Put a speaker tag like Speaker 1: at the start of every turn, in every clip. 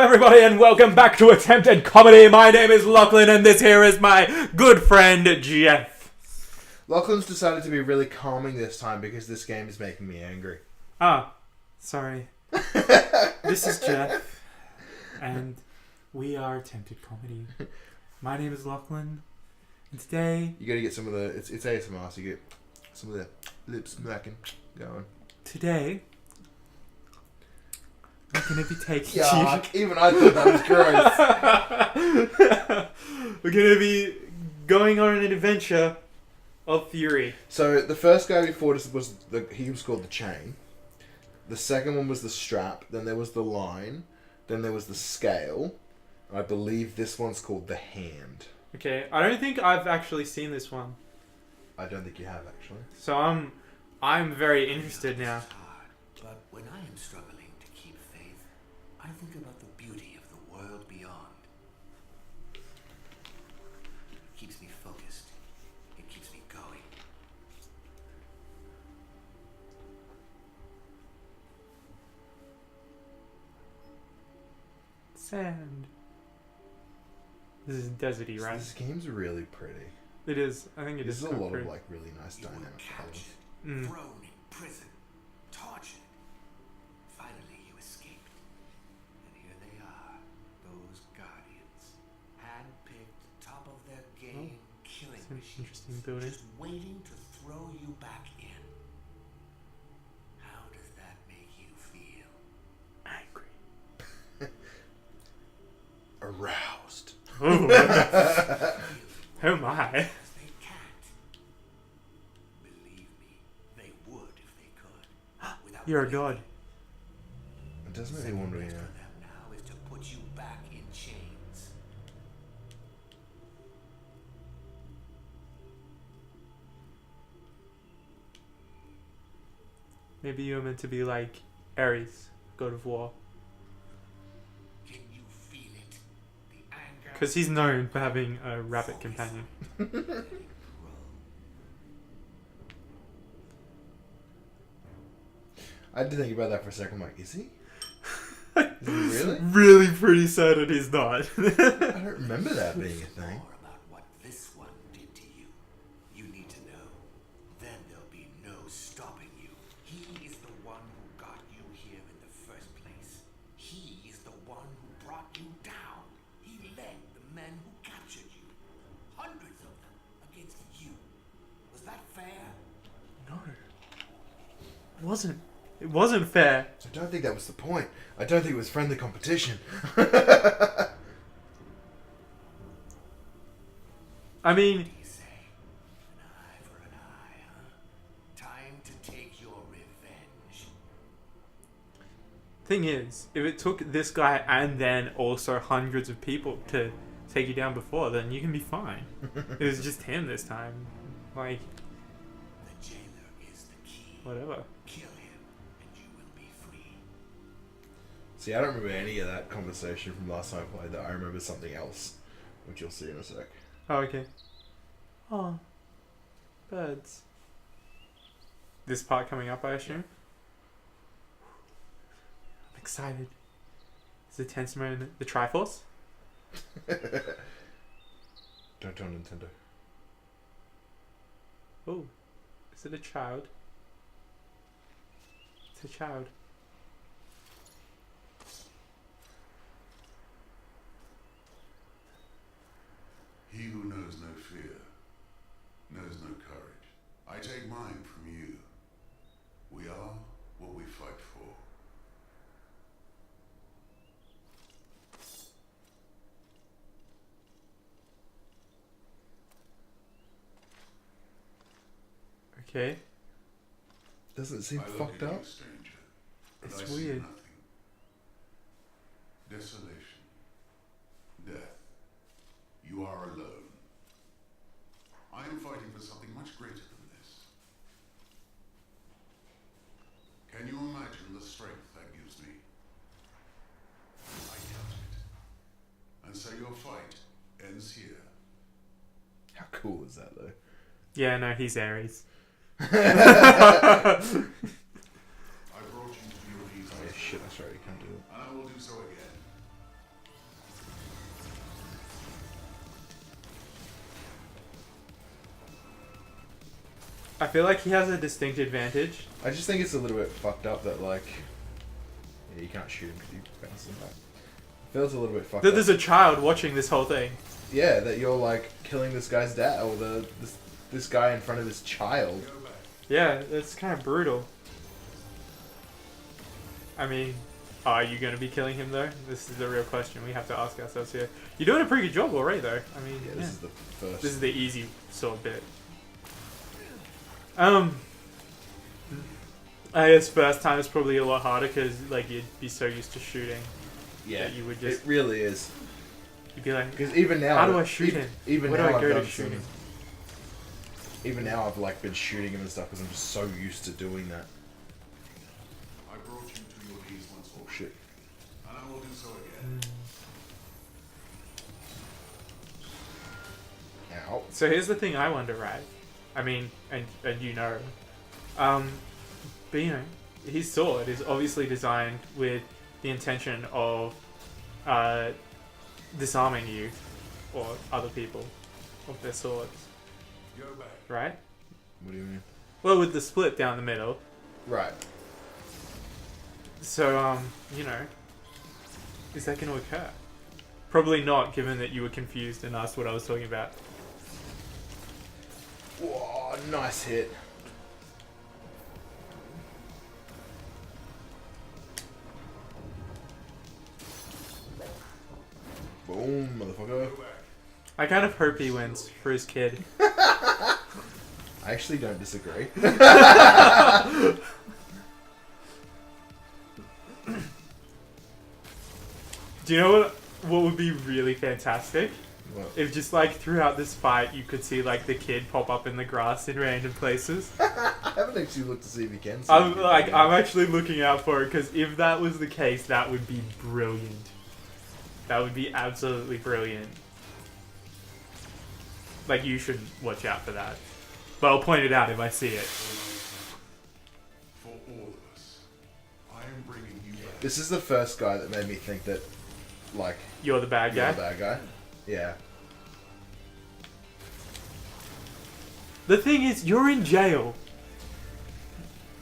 Speaker 1: everybody, and welcome back to Attempted Comedy. My name is Lachlan, and this here is my good friend, Geoff.
Speaker 2: Lachlan's decided to be really calming this time because this game is making me angry.
Speaker 1: Ah, sorry. This is Geoff, and we are Attempted Comedy. My name is Lachlan, and today...
Speaker 2: You gotta get some of the... It's ASMR, so you get some of the lips smacking going.
Speaker 1: Today... we're going to be taking...
Speaker 2: Yuck, even I thought that was gross.
Speaker 1: We're going to be going on an adventure of Furi.
Speaker 2: So, the first guy we fought was he was called the Chain. The second one was the Strap. Then there was the Line. Then there was the Scale. And I believe this one's called the Hand.
Speaker 1: Okay, I don't think I've actually seen this one.
Speaker 2: I don't think you have, actually.
Speaker 1: So I'm very interested now.
Speaker 3: But when I am struggling to keep faith, I think about the beauty of the world beyond. It keeps me focused. It keeps me going.
Speaker 1: Sand. This is deserty, right?
Speaker 2: This game's really pretty.
Speaker 1: It is. I think it is.
Speaker 2: There's a lot
Speaker 1: pretty.
Speaker 2: of really nice
Speaker 3: You were
Speaker 2: dynamic colors.
Speaker 3: captured, thrown in prison, tortured. Finally, you escaped. And here they are, those guardians. Hand-picked, top of their game, killing
Speaker 1: It's an
Speaker 3: machines.
Speaker 1: interesting building.
Speaker 3: Just waiting to throw you back in. How does that make you feel?
Speaker 1: Angry.
Speaker 2: Aroused.
Speaker 1: Oh my.
Speaker 3: Because they can't. Believe me, they would if they could. Without
Speaker 1: You're a
Speaker 3: blinking.
Speaker 1: god.
Speaker 2: It does make me wonder,
Speaker 3: Second
Speaker 2: you
Speaker 3: best
Speaker 2: know.
Speaker 3: for them now is to put you back in chains.
Speaker 1: Maybe you're meant to be like Ares, god of war.
Speaker 3: Can you feel it? The anger.
Speaker 1: Because he's known for having a rabbit companion.
Speaker 2: I had to think about that for a second. I'm like, is he? Is he really?
Speaker 1: Really pretty certain he's not.
Speaker 2: I don't remember that being a thing.
Speaker 3: More about what this one did to you. You need to know. Then there'll be no stopping you. He is the one who got you here in the first place. He is the one who brought you down. He led the men who captured you. Hundreds of them against you. Was that fair?
Speaker 1: No. It wasn't. It wasn't fair.
Speaker 2: I don't think that was the point. I don't think it was friendly competition.
Speaker 1: I mean,
Speaker 3: What do you say? An eye for an eye, huh? Time to take your revenge.
Speaker 1: thing is, if it took this guy and then also hundreds of people to take you down before, then you can be fine. It was just him this time. Like,
Speaker 3: The jailer is the key.
Speaker 1: whatever.
Speaker 3: Kill him, and you will be free.
Speaker 2: See, I don't remember any of that conversation from last time I played that. I remember something else, which you'll see in a sec.
Speaker 1: Oh, okay. Oh, birds. This part coming up, I assume? I'm excited. Is the tense moment the Triforce?
Speaker 2: Don't tell Nintendo.
Speaker 1: Oh, is it a child? It's a child.
Speaker 4: He who knows no fear knows no courage. I take mine from you. We are what we fight for.
Speaker 1: Okay.
Speaker 2: Doesn't it seem
Speaker 4: I look
Speaker 2: fucked
Speaker 4: at
Speaker 2: up?
Speaker 4: you, stranger, but
Speaker 1: It's
Speaker 4: I see
Speaker 1: weird.
Speaker 4: nothing. Desolation. Death. You are alone. I am fighting for something much greater than this. Can you imagine the strength that gives me? I doubt it. And so your fight ends here.
Speaker 2: How cool is that, though?
Speaker 1: Yeah, no, he's Ares.
Speaker 4: I brought you to be appeased.
Speaker 2: Oh, yeah, shit, that's right, you can't do it.
Speaker 4: And I will do so again.
Speaker 1: I feel like he has a distinct advantage.
Speaker 2: I just think it's a little bit fucked up that like, yeah, you can't shoot him because you bounce him back. Feels a little bit fucked
Speaker 1: That
Speaker 2: up.
Speaker 1: there's a child watching this whole thing.
Speaker 2: Yeah, that you're like killing this guy's dad or this guy in front of his child.
Speaker 1: Yeah, that's kind of brutal. I mean, are you going to be killing him though? This is the real question we have to ask ourselves here. You're doing a pretty good job already though. I mean,
Speaker 2: Yeah, this is the first.
Speaker 1: This is the easy sort of bit. I guess first time is probably a lot harder because like you'd be so used to shooting.
Speaker 2: Yeah,
Speaker 1: that you would just.
Speaker 2: it really is.
Speaker 1: You'd be like,
Speaker 2: Because even now,
Speaker 1: how do I shoot him?
Speaker 2: Even
Speaker 1: Where
Speaker 2: now,
Speaker 1: do I
Speaker 2: I've
Speaker 1: go to
Speaker 2: done
Speaker 1: shoot him?
Speaker 2: Even now, I've like been shooting him and stuff because I'm just so used to doing that.
Speaker 4: I brought you to your knees once more,
Speaker 2: Oh shit!
Speaker 4: and I will do so again.
Speaker 2: Ow!
Speaker 1: So here's the thing I wonder, right? I mean, and you know, but you know, his sword is obviously designed with the intention of disarming you or other people of their swords,
Speaker 4: Go back.
Speaker 1: right?
Speaker 2: What do you mean?
Speaker 1: Well, with the split down the middle.
Speaker 2: Right.
Speaker 1: So, you know, is that going to occur? Probably not, given that you were confused and asked what I was talking about.
Speaker 2: Whoa! Nice hit. Boom, motherfucker.
Speaker 1: I kind of hope he wins for his kid.
Speaker 2: I actually don't disagree.
Speaker 1: Do you know what would be really fantastic?
Speaker 2: What?
Speaker 1: If just like throughout this fight you could see like the kid pop up in the grass in random places.
Speaker 2: I haven't actually looked to see if he can.
Speaker 1: I'm actually looking out for it because if that was the case, that would be brilliant. That would be absolutely brilliant. Like you should watch out for that. But I'll point it out if I see it.
Speaker 4: For all of us, I am bringing you back.
Speaker 2: This is the first guy that made me think that, like,
Speaker 1: You're the bad
Speaker 2: you're
Speaker 1: guy.
Speaker 2: the bad guy. Yeah.
Speaker 1: The thing is, you're in jail.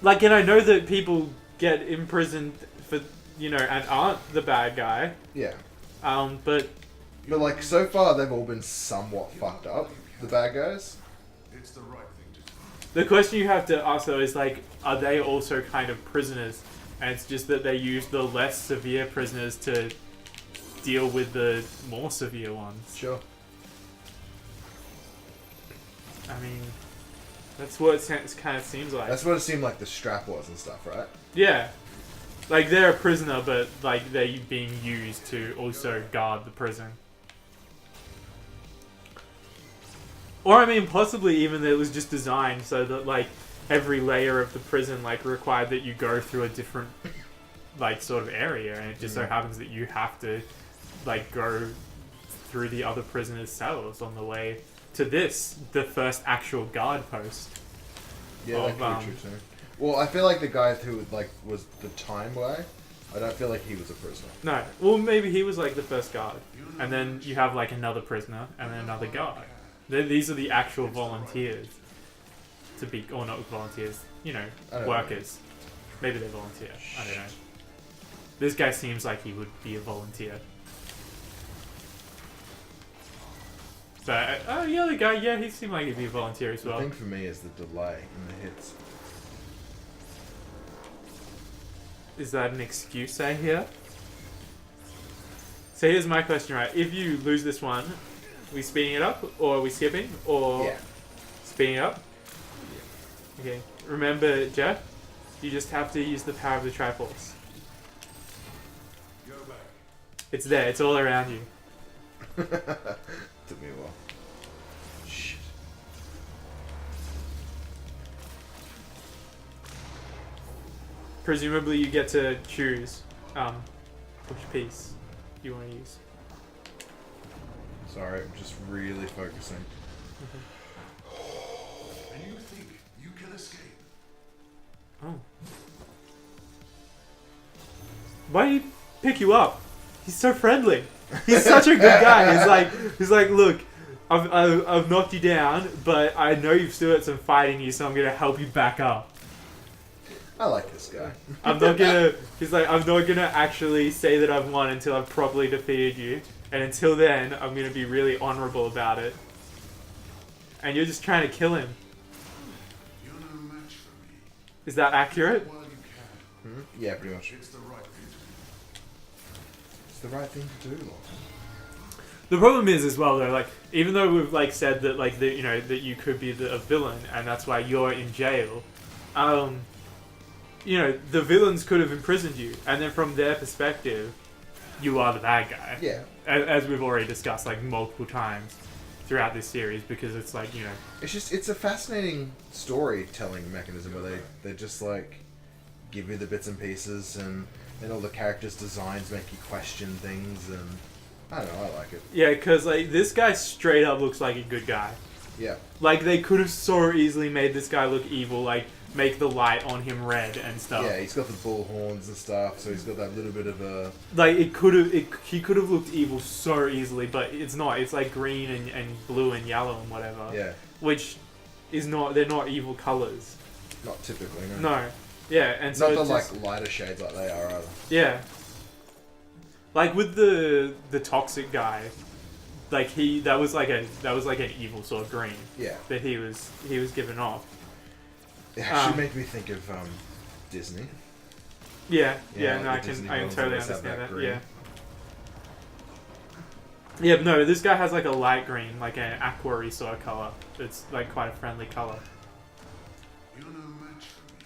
Speaker 1: Like, and I know that people get imprisoned for, you know, and aren't the bad guy.
Speaker 2: Yeah.
Speaker 1: But
Speaker 2: But, like, so far they've all been somewhat fucked up, the bad guys.
Speaker 4: It's the right thing to do.
Speaker 1: the question you have to ask though is like, are they also kind of prisoners? And it's just that they use the less severe prisoners to deal with the more severe ones.
Speaker 2: Sure.
Speaker 1: I mean, that's what it kind of seems like.
Speaker 2: That's what it seemed like the strap was and stuff, right?
Speaker 1: Yeah. Like, they're a prisoner, but, like, they're being used to also guard the prison. Or, I mean, possibly even that it was just designed so that, like, every layer of the prison, like, required that you go through a different, like, sort of area. And it just so happens that you have to, like, go through the other prisoners' cells on the way to this, the first actual guard post.
Speaker 2: Yeah, that could be true too. Well, I feel like the guy who like was the time guy, I don't feel like he was a prisoner.
Speaker 1: No. Well, maybe he was like the first guard. And then you have like another prisoner and then another guard. These are the actual volunteers. To be, or not volunteers, you know,
Speaker 2: I don't
Speaker 1: workers. Maybe they're volunteer. I don't know. This guy seems like he would be a volunteer. But, oh, the other guy, yeah, he seemed like he'd be a volunteer as
Speaker 2: The
Speaker 1: well.
Speaker 2: thing for me is the delay in the hits.
Speaker 1: Is that an excuse, I hear? So here's my question, right? If you lose this one, are we speeding it up? Or are we skipping? Or
Speaker 2: Yeah.
Speaker 1: speeding it up? Okay. Remember, Geoff, you just have to use the power of the Triforce.
Speaker 4: Go back.
Speaker 1: It's there. It's all around you.
Speaker 2: Took me a while. Shit.
Speaker 1: Presumably you get to choose which piece you want to use.
Speaker 2: Sorry, I'm just really focusing.
Speaker 4: And you think you can escape?
Speaker 1: Oh. Why did he pick you up? He's so friendly. He's such a good guy. He's like, look, I've knocked you down, but I know you've still got some fight in you, so I'm gonna help you back up.
Speaker 2: I like this guy.
Speaker 1: I'm not gonna. He's like, I'm not gonna actually say that I've won until I've properly defeated you, and until then, I'm gonna be really honorable about it. And you're just trying to kill him.
Speaker 4: You're no match for me.
Speaker 1: Is that accurate?
Speaker 4: While you can.
Speaker 2: Yeah, pretty much.
Speaker 4: It's the right thing to do.
Speaker 2: It's the right thing to do, Lachlan.
Speaker 1: The problem is as well though, like even though we've like said that like that that you could be a villain and that's why you're in jail, the villains could have imprisoned you, and then from their perspective, you are the bad guy.
Speaker 2: Yeah.
Speaker 1: As we've already discussed like multiple times throughout this series, because it's like
Speaker 2: It's a fascinating storytelling mechanism where they just like give you the bits and pieces and all the characters' designs make you question things, and I don't know, I like it.
Speaker 1: yeah, because like this guy straight up looks like a good guy.
Speaker 2: Yeah.
Speaker 1: Like they could have so easily made this guy look evil, like make the light on him red and stuff.
Speaker 2: Yeah, he's got the bull horns and stuff, so he's got that little bit of a...
Speaker 1: Like he could have looked evil so easily, but it's not. It's like green and blue and yellow and whatever.
Speaker 2: Yeah.
Speaker 1: Which is not. They're not evil colors.
Speaker 2: Not typically, no.
Speaker 1: No. Yeah, and so
Speaker 2: Not the
Speaker 1: it's just,
Speaker 2: like lighter shades like they are either.
Speaker 1: yeah. Like with the toxic guy, like that was like an evil sort of green
Speaker 2: Yeah.
Speaker 1: that he was given off.
Speaker 2: It actually made me think of Disney.
Speaker 1: Yeah,
Speaker 2: Yeah,
Speaker 1: no,
Speaker 2: like
Speaker 1: I
Speaker 2: the Disney
Speaker 1: can
Speaker 2: ones
Speaker 1: totally
Speaker 2: always have
Speaker 1: understand
Speaker 2: that
Speaker 1: that.
Speaker 2: green.
Speaker 1: Yeah. Yeah, no, this guy has like a light green, like an aqua-y sort of color. It's like quite a friendly color.
Speaker 4: You're no match for me.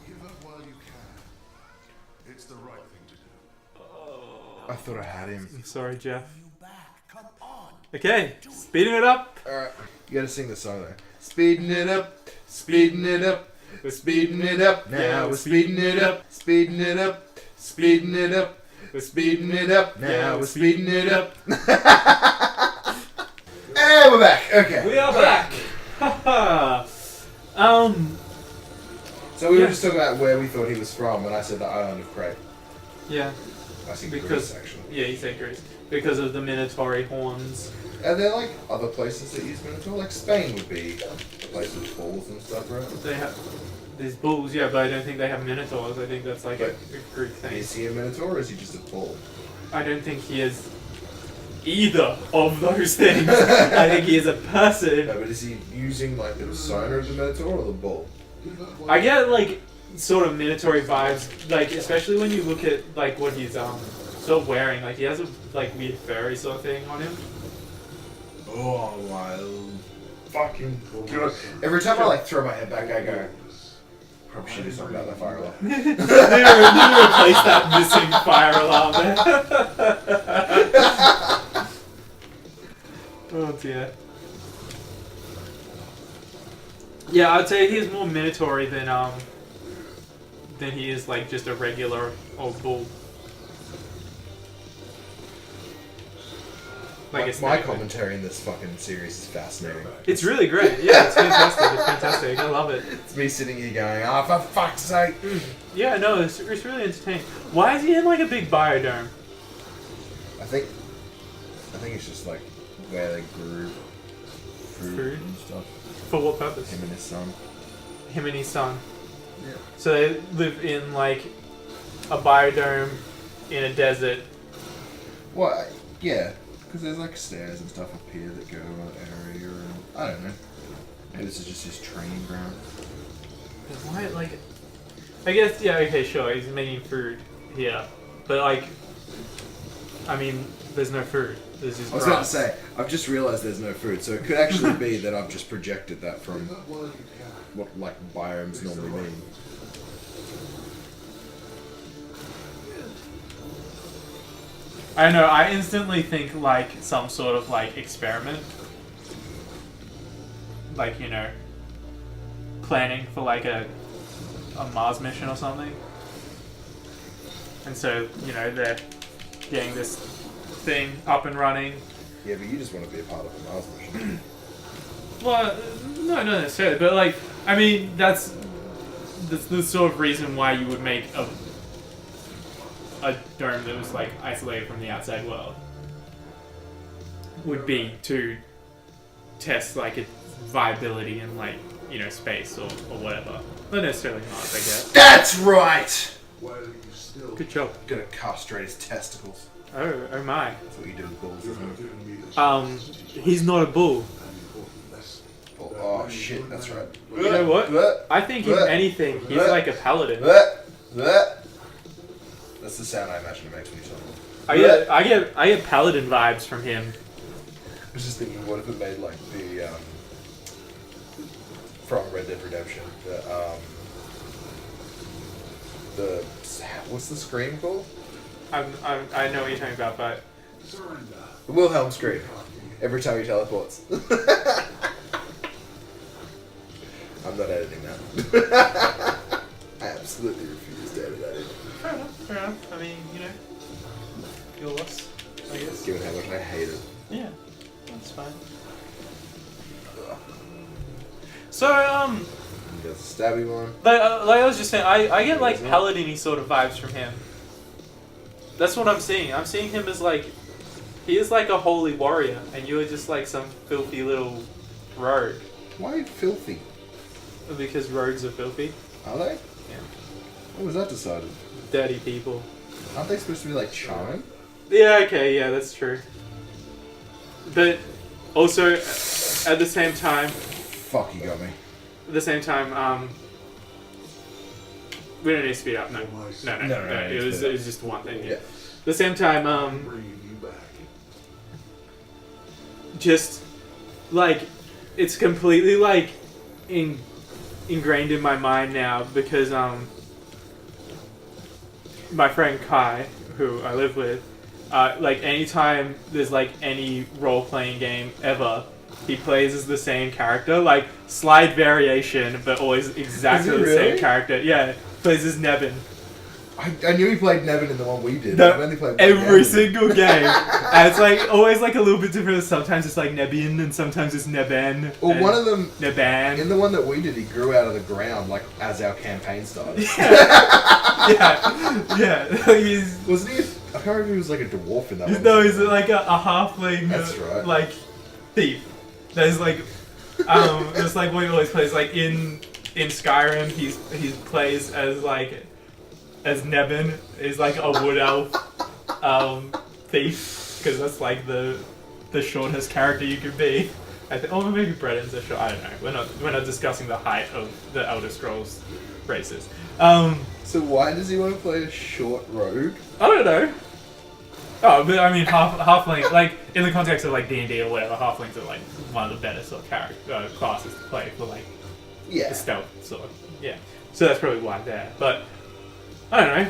Speaker 4: Give up while you can. It's the right thing to do.
Speaker 2: I thought I had him.
Speaker 1: I'm sorry, Geoff.
Speaker 3: You back. Come on.
Speaker 1: Okay, speeding it up.
Speaker 2: Alright, you gotta sing the song though. Speeding it up, speeding it up, we're speeding it up now,
Speaker 1: Yeah,
Speaker 2: we're speeding it up, speeding it up, speeding it up, we're speeding it up now, we're speeding it up. And we're back, okay.
Speaker 1: We are back. Haha.
Speaker 2: So we were
Speaker 1: Yeah.
Speaker 2: just talking about where we thought he was from, and I said the island of Crete.
Speaker 1: Yeah.
Speaker 2: I think
Speaker 1: Because-
Speaker 2: Greece, actually.
Speaker 1: Yeah, you say Greece because of the Minotaur horns.
Speaker 2: Are there like other places that use Minotaur? Like Spain would be a place with bulls and stuff, right?
Speaker 1: They have these bulls, yeah, but I don't think they have Minotaurs. I think that's like a Greek thing.
Speaker 2: Is he a Minotaur or is he just a bull?
Speaker 1: I don't think he is either of those things. I think he is a person.
Speaker 2: No, but is he using like the persona of the Minotaur or the bull?
Speaker 1: I get like sort of Minotaur vibes, like especially when you look at like what he's sort of wearing. Like he has a like weird furry sort of thing on him.
Speaker 2: Oh my fucking god. Every time I like throw my head back, I go, probably should do something about that fire alarm.
Speaker 1: Need to replace that missing fire alarm there. Oh dear. Yeah, I'd say he's more Minotaur than he is like just a regular old bull. Like
Speaker 2: My
Speaker 1: aesthetically.
Speaker 2: commentary in this fucking series is fascinating.
Speaker 1: It's really great. Yeah, it's fantastic. It's fantastic. I love it.
Speaker 2: It's me sitting here going, oh, for fuck's sake.
Speaker 1: Yeah, no, it's really entertaining. Why is he in like a big biodome?
Speaker 2: I think it's just like where they grew
Speaker 1: Food?
Speaker 2: and stuff.
Speaker 1: For what purpose?
Speaker 2: Him and his son.
Speaker 1: Him and his son.
Speaker 2: Yeah.
Speaker 1: So they live in like a biodome in a desert.
Speaker 2: Well, yeah, because there's like stairs and stuff up here that go to that area, and I don't know. Maybe this is just his training ground.
Speaker 1: Why, like, I guess, yeah, okay, sure, he's making food here. But, like, I mean, there's no food. There's just
Speaker 2: I was about to
Speaker 1: grass.
Speaker 2: say, I've just realised there's no food, so it could actually be that I've just projected that from
Speaker 4: Give up while you can.
Speaker 2: what like biomes normally mean.
Speaker 1: I know, I instantly think, like, some sort of, like, experiment. Like, you know, planning for, like, a Mars mission or something. And so, you know, they're getting this thing up and running.
Speaker 2: Yeah, but you just want to be a part of a Mars mission.
Speaker 1: Well, no, not necessarily, but, like, I mean, that's the sort of reason why you would make a dome that was like isolated from the outside world would be to test like its viability in like space or whatever. Not necessarily Mars, I guess.
Speaker 2: That's right!
Speaker 4: While you still
Speaker 1: Good job.
Speaker 2: Gonna castrate his testicles.
Speaker 1: Oh my.
Speaker 2: That's what you do with bulls,
Speaker 4: you
Speaker 2: isn't
Speaker 4: have
Speaker 2: it?
Speaker 4: given me the
Speaker 1: He's not a bull.
Speaker 4: an important lesson.
Speaker 2: Oh shit, that's right.
Speaker 1: You know what? I think if anything, he's like a paladin.
Speaker 2: That's the sound I imagine it makes when you talk.
Speaker 1: I get paladin vibes from him.
Speaker 2: I was just thinking, what if it made like the from Red Dead Redemption, the what's the scream called?
Speaker 1: I know what you're talking about, but
Speaker 4: Surrender.
Speaker 2: The Wilhelm scream. Every time he teleports. I'm not editing that. I absolutely refuse to edit that in.
Speaker 1: fair enough. I mean, your loss, I guess.
Speaker 2: Given how much I hate it.
Speaker 1: Yeah, that's fine. So,
Speaker 2: There's a stabby one.
Speaker 1: like I was just saying, I get like paladin-y sort of vibes from him. That's what I'm seeing. I'm seeing him as like, he is like a holy warrior, and you are just like some filthy little rogue.
Speaker 2: Why filthy?
Speaker 1: Because rogues are filthy.
Speaker 2: Are they?
Speaker 1: Yeah.
Speaker 2: When was that decided?
Speaker 1: Dirty people.
Speaker 2: Aren't they supposed to be like charming?
Speaker 1: Yeah, okay, yeah, that's true. But also, at the same time,
Speaker 2: Fuck, you got me.
Speaker 1: we don't need to speed up. No. It was just one thing. Yeah.
Speaker 2: Yeah.
Speaker 1: At the same time,
Speaker 4: Bringing you back.
Speaker 1: just like it's completely like ingrained in my mind now because my friend Kai, who I live with, like anytime there's like any role-playing game ever, he plays as the same character, like slight variation, but always exactly the same
Speaker 2: really?
Speaker 1: character. Yeah, plays as Nebin.
Speaker 2: I knew he played Nevin in the one we did.
Speaker 1: No,
Speaker 2: I've only played
Speaker 1: every
Speaker 2: Nevin.
Speaker 1: single game, and it's like always like a little bit different. Sometimes it's like Nebin, and sometimes it's Neben.
Speaker 2: Well,
Speaker 1: and
Speaker 2: one of them,
Speaker 1: Neban.
Speaker 2: in the one that we did, he grew out of the ground, like, as our campaign started.
Speaker 1: yeah. He's
Speaker 2: Wasn't he? I can't remember if he was like a dwarf in that one.
Speaker 1: no, he's like a halfling.
Speaker 2: That's right.
Speaker 1: Like thief. There's like it's like what he always plays. Like in Skyrim, he plays as Nebin. He's like a wood elf thief because that's like the shortest character you could be. Or maybe Breden's a short. I don't know. We're not discussing the height of the Elder Scrolls races.
Speaker 2: So why does he want to play a short rogue?
Speaker 1: I don't know. Oh, but I mean, halfling, like in the context of like D&D or whatever, halflings are like one of the better sort of classes to play for like
Speaker 2: Yeah.
Speaker 1: the stealth sort of. Yeah. So that's probably why there. But I don't know.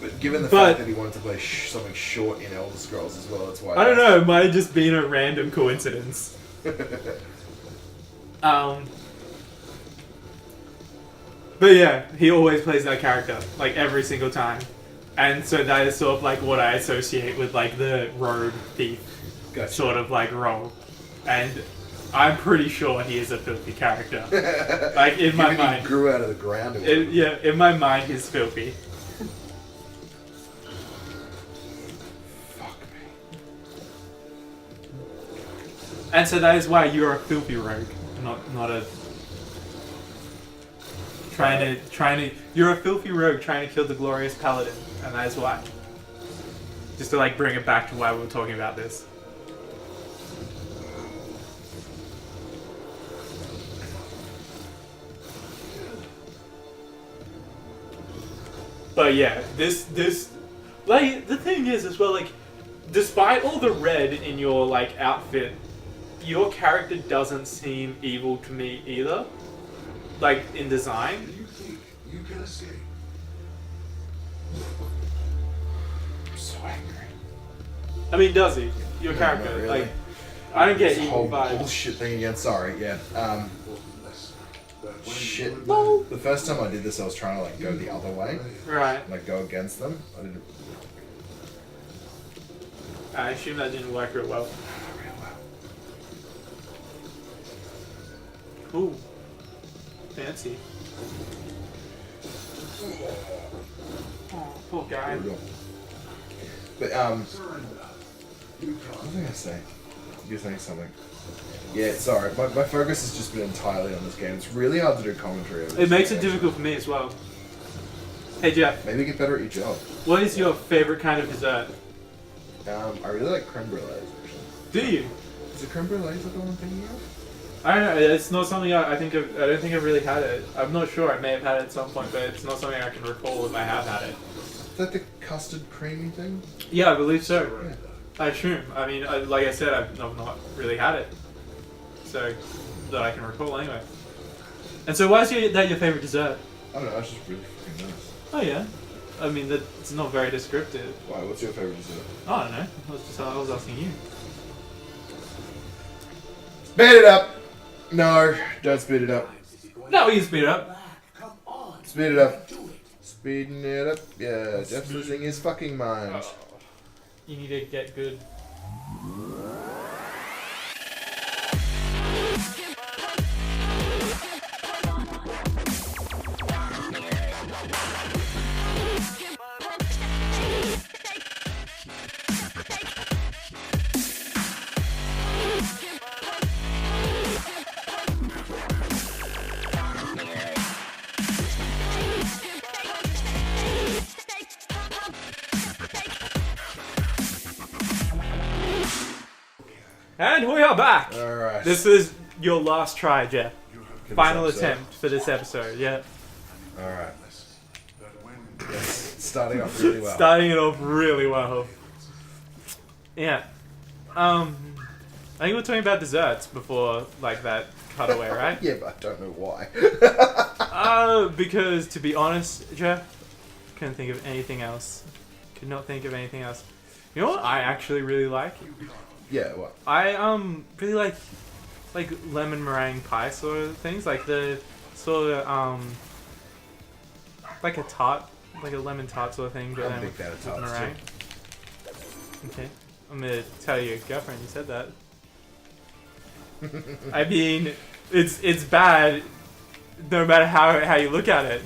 Speaker 2: But given the
Speaker 1: But-
Speaker 2: fact that he wanted to play something short in Elder Scrolls as well, that's why.
Speaker 1: I don't know. It might have just been a random coincidence. But yeah, he always plays that character, like every single time. And so that is sort of like what I associate with like the rogue thief
Speaker 2: Gotcha.
Speaker 1: sort of like role. And I'm pretty sure he is a filthy character. Like in my
Speaker 2: Given he
Speaker 1: mind.
Speaker 2: grew out of the ground.
Speaker 1: Yeah, in my mind he's filthy.
Speaker 2: Fuck me.
Speaker 1: And so that is why you're a filthy rogue, not a trying to you're a filthy rogue trying to kill the glorious paladin, and that is why. Just to like bring it back to why we were talking about this. But yeah, this like the thing is as well, like despite all the red in your like outfit, your character doesn't seem evil to me either. Like in design.
Speaker 4: You think you can escape?
Speaker 2: I'm so angry.
Speaker 1: I mean, does he? Your
Speaker 2: No,
Speaker 1: character?
Speaker 2: not really.
Speaker 1: Like, I don't get
Speaker 2: This
Speaker 1: evil
Speaker 2: whole
Speaker 1: vibes.
Speaker 2: bullshit thing again. Sorry. Yeah.
Speaker 4: Important lesson. That when
Speaker 2: Shit.
Speaker 4: you're
Speaker 2: The first time I did this, I was trying to like go the other way,
Speaker 1: Right.
Speaker 2: like go against them. I didn't.
Speaker 1: I assume that didn't work real well.
Speaker 2: Real well.
Speaker 1: Ooh. Fancy. Oh, poor guy.
Speaker 2: Brutal. But
Speaker 4: surrender. You
Speaker 2: what was I gonna say? You're saying something. Yeah, sorry. My focus has just been entirely on this game. It's really hard to do commentary over
Speaker 1: It
Speaker 2: this
Speaker 1: makes
Speaker 2: game,
Speaker 1: it difficult for me as well. Hey Jeff,
Speaker 2: Maybe get better at your job.
Speaker 1: what is your favorite kind of dessert?
Speaker 2: I really like creme brulees, actually.
Speaker 1: Do you?
Speaker 2: Is it creme brulees like the one I'm thinking of?
Speaker 1: I don't know. It's not something I think of. I don't think I've really had it. I'm not sure. I may have had it at some point, but it's not something I can recall if I have had it.
Speaker 2: Is that the custard creamy thing?
Speaker 1: Yeah, I believe so.
Speaker 2: Yeah.
Speaker 1: I assume. I mean, like I said, I've not really had it, so that I can recall anyway. And so, why is that your favorite dessert?
Speaker 2: I don't know, it's just really fucking nice.
Speaker 1: Oh yeah. I mean, that's not very descriptive.
Speaker 2: Why, what's your favourite dessert?
Speaker 1: Oh, I don't know. I was asking you.
Speaker 2: Speed it up! No, don't speed it up.
Speaker 1: No, we can speed it up.
Speaker 3: Come on.
Speaker 2: Speed it up.
Speaker 3: Do it.
Speaker 2: Speeding it up. Yeah, Jeff's losing his fucking mind.
Speaker 1: Oh, you need to get good. And we are back.
Speaker 2: Alright.
Speaker 1: This is your last try, Jeff.
Speaker 2: For
Speaker 1: Final
Speaker 2: this episode.
Speaker 1: attempt for this episode. Yeah.
Speaker 2: Alright.
Speaker 4: That when
Speaker 2: Yes, starting off really well.
Speaker 1: Starting it off really well. Yeah. I think we're talking about desserts before, like, that cutaway, right?
Speaker 2: Yeah, but I don't know why.
Speaker 1: Because, to be honest, Jeff, couldn't think of anything else. Could not think of anything else. You know what I actually really like?
Speaker 2: Yeah, what?
Speaker 1: I, really like lemon meringue pie sort of things. Like the sort of, like a tart, like a lemon tart sort of thing, but
Speaker 2: I'm a
Speaker 1: then
Speaker 2: big fan of
Speaker 1: with
Speaker 2: tarts,
Speaker 1: meringue. Okay. I'm gonna tell your girlfriend you said that. I mean, it's bad no matter how you look at it.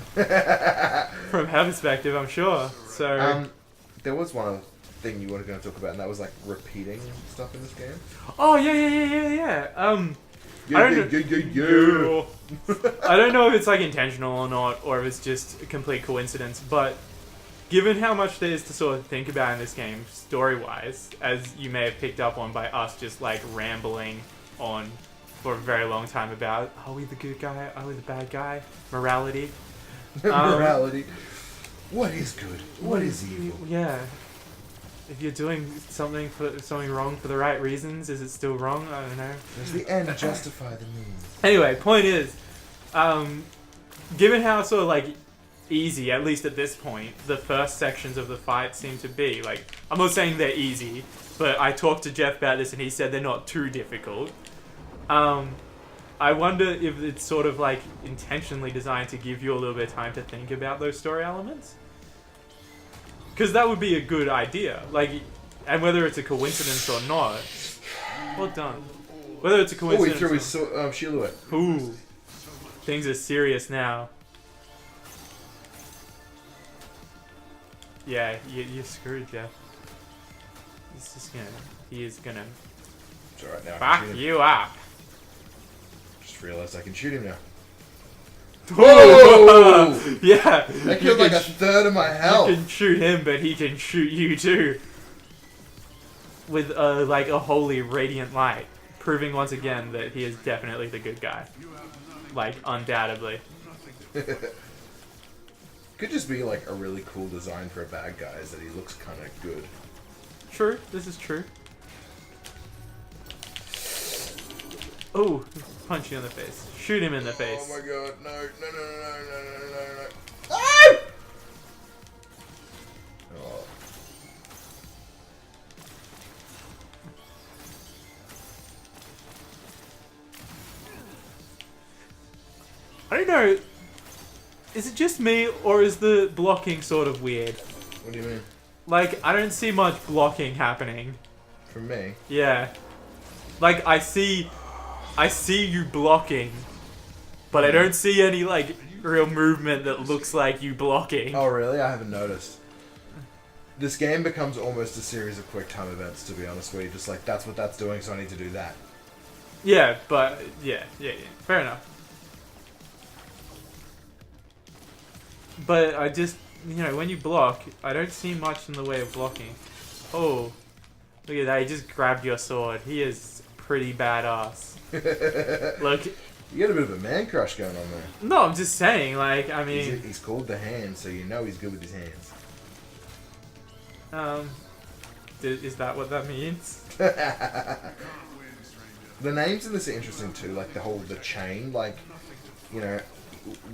Speaker 1: From her perspective, I'm sure. So
Speaker 2: There was one thing you were going to talk about, and that was like repeating stuff in this game.
Speaker 1: oh yeah.
Speaker 2: Yeah,
Speaker 1: I don't
Speaker 2: yeah.
Speaker 1: I don't know if it's like intentional or not, or if it's just a complete coincidence, but given how much there is to sort of think about in this game, story-wise, as you may have picked up on by us just like rambling on for a very long time about, are we the good guy, are we the bad guy, morality.
Speaker 2: Morality. What is good? What is evil?
Speaker 1: Yeah. If you're doing something wrong for the right reasons, is it still wrong? I don't know.
Speaker 2: Does the end justify the means?
Speaker 1: Anyway, point is, given how sort of like easy, at least at this point, the first sections of the fight seem to be, like, I'm not saying they're easy, but I talked to Geoff about this and he said they're not too difficult. I wonder if it's sort of like intentionally designed to give you a little bit of time to think about those story elements. Because that would be a good idea. Like, and whether it's a coincidence or not. Well done. Whether it's a
Speaker 2: Oh, he
Speaker 1: coincidence
Speaker 2: threw his shield away.
Speaker 1: Ooh. Things are serious now. Yeah, you're screwed, Jeff. He is gonna
Speaker 2: It's alright now. I can
Speaker 1: fuck
Speaker 2: shoot him.
Speaker 1: you up.
Speaker 2: Just realised I can shoot him now.
Speaker 1: Whoa! Yeah.
Speaker 2: That killed like a third of my health.
Speaker 1: You can shoot him, but he can shoot you too. With like a holy radiant light, proving once again that he is definitely the good guy. Like, undoubtedly.
Speaker 2: Could just be like a really cool design for a bad guy, is that he looks kind of good.
Speaker 1: True, this is true. Oh, punch you in the face. Shoot him in the face.
Speaker 2: Oh my god, no. Ah! Oh.
Speaker 1: I don't know. Is it just me, or is the blocking sort of weird?
Speaker 2: What do you mean?
Speaker 1: Like, I don't see much blocking happening.
Speaker 2: From me?
Speaker 1: Yeah. Like, I see you blocking, but I don't see any, like, real movement that looks like you blocking.
Speaker 2: Oh really? I haven't noticed. This game becomes almost a series of quick time events, to be honest, where you're just like, that's what that's doing, so I need to do that.
Speaker 1: Yeah, but yeah. Fair enough. But I just, when you block, I don't see much in the way of blocking. Oh, look at that! He just grabbed your sword. He is pretty badass. Look.
Speaker 2: You got a bit of a man crush going on there.
Speaker 1: No, I'm just saying. Like, I mean,
Speaker 2: he's called the Hand, so you know he's good with his hands.
Speaker 1: Is that what that means?
Speaker 2: The names in this are interesting too, like the chain, like,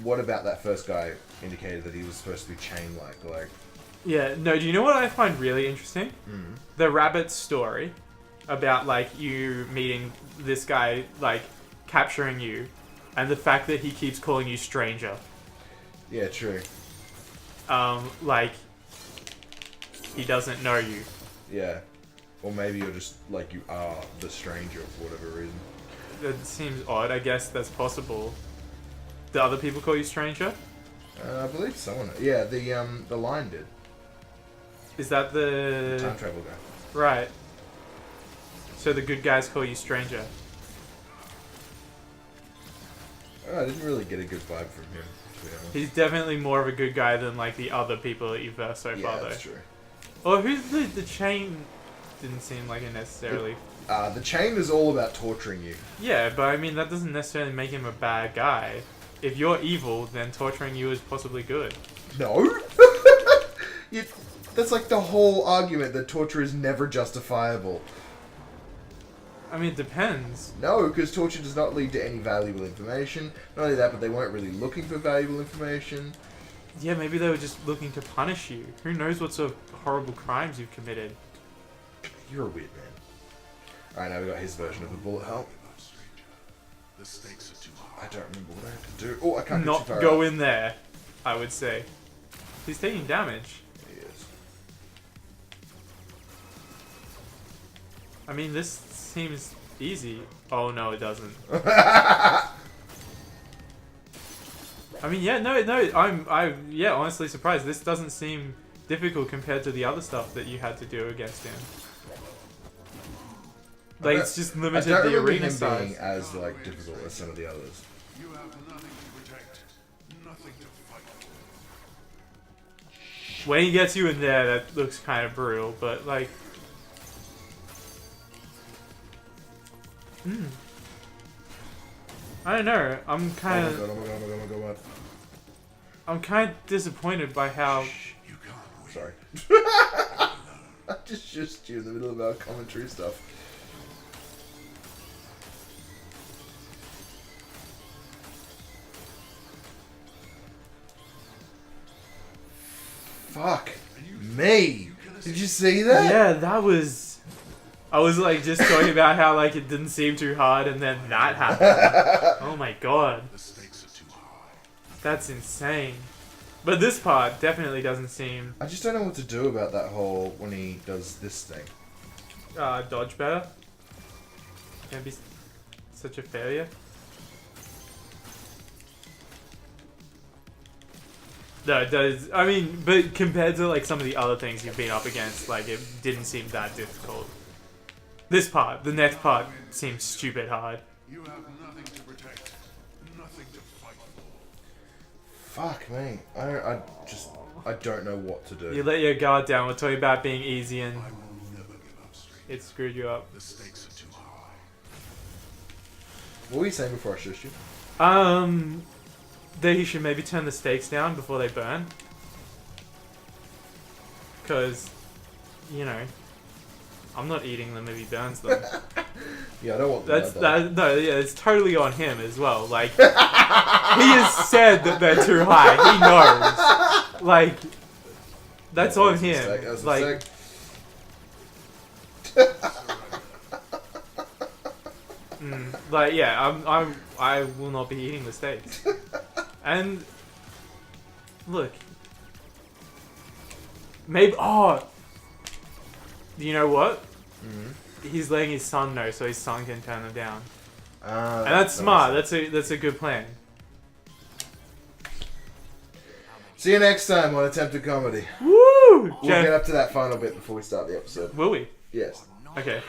Speaker 2: what about that first guy indicated that he was supposed to be chain-like, like...
Speaker 1: Yeah, no, do you know what I find really interesting?
Speaker 2: Mm.
Speaker 1: The rabbit story about, like, you meeting this guy, like, capturing you, and the fact that he keeps calling you stranger.
Speaker 2: Yeah, true.
Speaker 1: Like, he doesn't know you.
Speaker 2: Yeah. Or maybe you're just, like, you are the stranger for whatever reason.
Speaker 1: That seems odd. I guess that's possible. Do other people call you stranger?
Speaker 2: I believe someone... Yeah, the Lion did.
Speaker 1: Is that
Speaker 2: The time travel guy.
Speaker 1: Right. So the good guys call you stranger.
Speaker 2: I didn't really get a good vibe from him, to be honest.
Speaker 1: He's definitely more of a good guy than, like, the other people that you've versed so far, though.
Speaker 2: Yeah, that's true.
Speaker 1: Or who's the chain... Didn't seem like it necessarily...
Speaker 2: The chain is all about torturing you.
Speaker 1: Yeah, but I mean, that doesn't necessarily make him a bad guy. If you're evil, then torturing you is possibly good.
Speaker 2: No! That's like the whole argument that torture is never justifiable.
Speaker 1: I mean, it depends.
Speaker 2: No, because torture does not lead to any valuable information. Not only that, but they weren't really looking for valuable information.
Speaker 1: Yeah, maybe they were just looking to punish you. Who knows what sort of horrible crimes you've committed.
Speaker 2: You're a weird man. Alright, now we got his version of the bullet hell.
Speaker 4: The stakes are too high.
Speaker 2: I don't remember what I have to do. Oh, I can't
Speaker 1: Not
Speaker 2: get too far
Speaker 1: go
Speaker 2: out.
Speaker 1: in there, I would say. He's taking damage.
Speaker 2: He is.
Speaker 1: I mean, this seems easy. Oh, no, it doesn't. I mean, yeah, no, I'm honestly surprised. This doesn't seem difficult compared to the other stuff that you had to do against him. Like, it's just limited
Speaker 2: I don't
Speaker 1: the
Speaker 2: remember
Speaker 1: arena
Speaker 2: him
Speaker 1: size.
Speaker 2: being as like difficult as some of the others.
Speaker 4: You have nothing to protect, nothing to fight for.
Speaker 1: When he gets you in there, that looks kind of brutal, but like... I don't know, I'm kind of...
Speaker 2: Oh my god, oh my god, oh my god, oh my god.
Speaker 1: I'm kind of disappointed by how...
Speaker 4: You can't win.
Speaker 2: Sorry. I just shushed you in the middle of our commentary stuff. Fuck me! Did you see that?
Speaker 1: Yeah, that was... I was like just talking about how like it didn't seem too hard and then that happened. Oh my god.
Speaker 4: The stakes are too high.
Speaker 1: That's insane. But this part definitely doesn't seem...
Speaker 2: I just don't know what to do about that whole when he does this thing.
Speaker 1: dodge better. Can't be such a failure. No, it does. I mean, but compared to like some of the other things you've been up against, like it didn't seem that difficult. This part, the next part, seems stupid hard.
Speaker 4: You have nothing to protect, nothing to fight for.
Speaker 2: Fuck me. I don't know what to do.
Speaker 1: You let your guard down. We're talking about being easy and
Speaker 4: I will never give up, stranger.
Speaker 1: it screwed you up.
Speaker 4: The stakes are too high.
Speaker 2: What were you saying before I shushed you?
Speaker 1: That you should maybe turn the stakes down before they burn. Because, you know, I'm not eating them if he burns them.
Speaker 2: Yeah, I don't want
Speaker 1: No, yeah, it's totally on him as well. Like, he has said that they're too high. He knows. Like, that's on him.
Speaker 2: That was a
Speaker 1: Like,
Speaker 2: mistake.
Speaker 1: like, yeah, I will not be eating the steaks. And look, maybe. Oh, you know what? He's letting his son know, so his son can turn them down. And that's smart. That's a good plan.
Speaker 2: See you next time on Attempted Comedy.
Speaker 1: Woo! Woo!
Speaker 2: We'll
Speaker 1: Geoff,
Speaker 2: get up to that final bit before we start the episode.
Speaker 1: will we?
Speaker 2: Yes.
Speaker 1: Okay.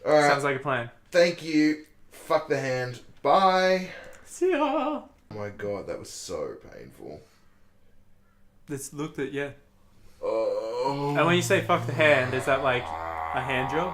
Speaker 2: Alright.
Speaker 1: Sounds like a plan.
Speaker 2: Thank you. Fuck the hand. Bye.
Speaker 1: See ya.
Speaker 2: Oh my god, that was so painful.
Speaker 1: Let's look at, yeah.
Speaker 2: Oh.
Speaker 1: And when you say fuck the hand, is that like a hand job?